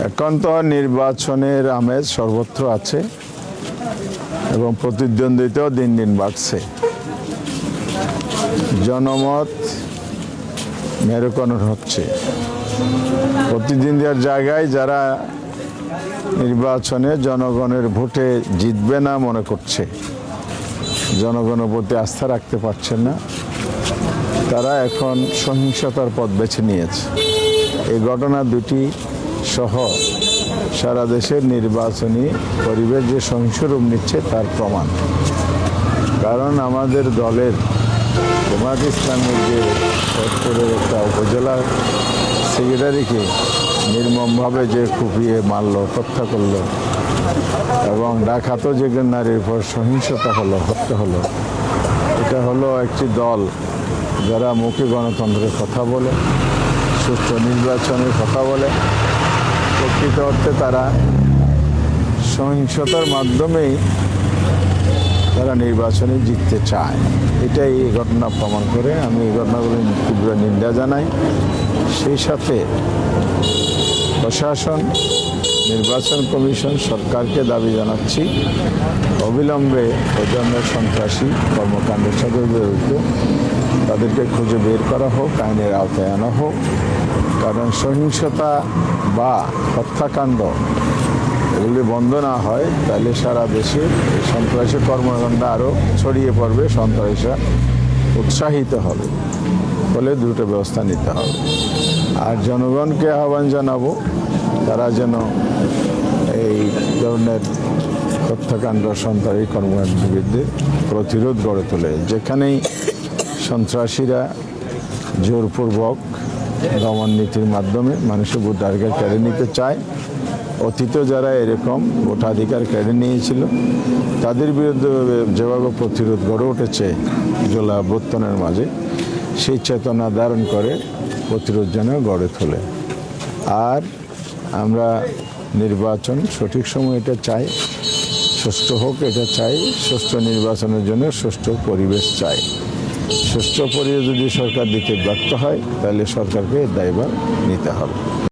এখন তো নির্বাচনের আমেজ সর্বত্র আছে এবং প্রতিদ্বন্দ্বিতাও দিন দিন বাড়ছে। জনমত মেরুকরণ হচ্ছে। প্রতিদ্বন্দ্বীর জায়গায় যারা নির্বাচনে জনগণের ভোটে জিতবে না মনে করছে, জনগণের প্রতি আস্থা রাখতে পারছে না, তারা এখন সহিংসতার পথ বেছে নিয়েছে। এই ঘটনা দুটি সহ সারা দেশের নির্বাচনী পরিবেশ যে সহিংস রূপ নিচ্ছে তার প্রমাণ। কারণ আমাদের দলের জামায়াত ইসলামের যে ফরিদপুরের একটা উপজেলা সেক্রেটারিকে নির্মমভাবে যে কুপিয়ে মারল, হত্যা করল এবং ডাকাতও যে নারীর উপর সহিংসতা হলো, হত্যা হলো, এটা হলো একটি দল যারা মুখে গণতন্ত্রের কথা বলে, সুষ্ঠু নির্বাচনের কথা বলে, প্রকৃত অর্থে তারা সহিংসতার মাধ্যমেই তারা নির্বাচনে জিততে চায়। এটাই এই ঘটনা প্রমাণ করে। আমি এই ঘটনাগুলো তীব্র নিন্দা জানাই। সেই সাথে প্রশাসন, নির্বাচন কমিশন, সরকারকে দাবি জানাচ্ছি অবিলম্বে এ ধরনের সন্ত্রাসী কর্মকাণ্ডের সাথে জড়িত তাদেরকে খুঁজে বের করা হোক, আইনের আওতায় আনা হোক। কারণ সহিংসতা বা হত্যাকাণ্ড এগুলি বন্ধ না হয় তাহলে সারা দেশে সন্ত্রাসী কর্মকাণ্ড আরও ছড়িয়ে পড়বে, সন্ত্রাসীরা উৎসাহিত হবে। ফলে দ্রুত ব্যবস্থা নিতে হবে। আর জনগণকে আহ্বান জানাবো তারা যেন এই ধরনের হত্যাকাণ্ড, সন্ত্রাসী কর্মকাণ্ডের বিরুদ্ধে প্রতিরোধ গড়ে তোলে। যেখানেই সন্ত্রাসীরা জোরপূর্বক দমন নীতির মাধ্যমে মানুষের ভোটাধিকার কেড়ে নিতে চায়, অতীতে যারা এরকম ভোটাধিকার কেড়ে নিয়েছিল তাদের বিরুদ্ধে যেভাবে প্রতিরোধ গড়ে উঠেছে জুলাই অভ্যুত্থানের মাঝে, সেই চেতনা ধারণ করে প্রতিরোধ যেন গড়ে তোলে। আর আমরা নির্বাচন সঠিক সময় এটা চাই, সুষ্ঠু হোক এটা চাই। সুষ্ঠু নির্বাচনের জন্য সুষ্ঠু পরিবেশ চাই। সুষ্ঠু পরিবেশ যদি সরকার দিতে ব্যর্থ হয় তাহলে সরকারকে দায়ভার নিতে হবে।